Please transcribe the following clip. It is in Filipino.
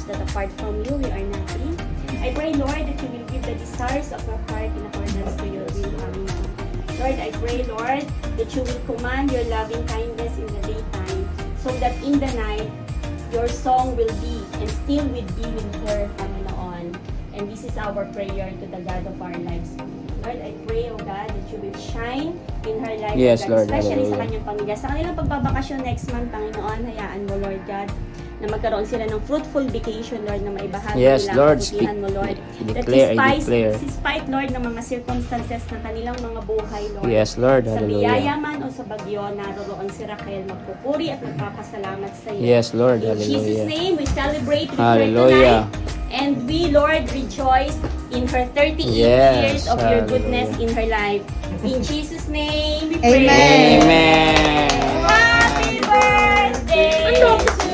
that apart from you, we are nothing. I pray, Lord, that you will give the desires of our heart in accordance to your will, Panginoon. Lord, I pray, Lord, that you will command your loving kindness in the daytime, so that in the night, your song will be and still will be with her, Panginoon. And this is our prayer to the God of our lives. Lord, I pray, O God, that you will shine in her life, Yes, O God, Lord. especially sa Hallelujah. kanyang pamilya. Sa kanilang pagbabakasyon next month, Panginoon, hayaan mo, Lord God, na magkaroon sila ng fruitful vacation, Lord, na maibahagi Yes, nila ang Lord. kabutihan mo, Lord. That I declare. despite, Lord, ng mga circumstances ng kanilang mga buhay, Lord, Yes, Lord. sa biyaya Hallelujah. man o sa bagyo, naroroon si Raquel, magpupuri at magpapasalamat sa iyo. Yes, Lord. In Jesus' Hallelujah. name, we celebrate with Hallelujah. her tonight. And we, Lord, rejoice in her 38 Yes, years of your hallelujah. goodness in her life. In Jesus' name, we pray. Amen. Amen. Happy birthday!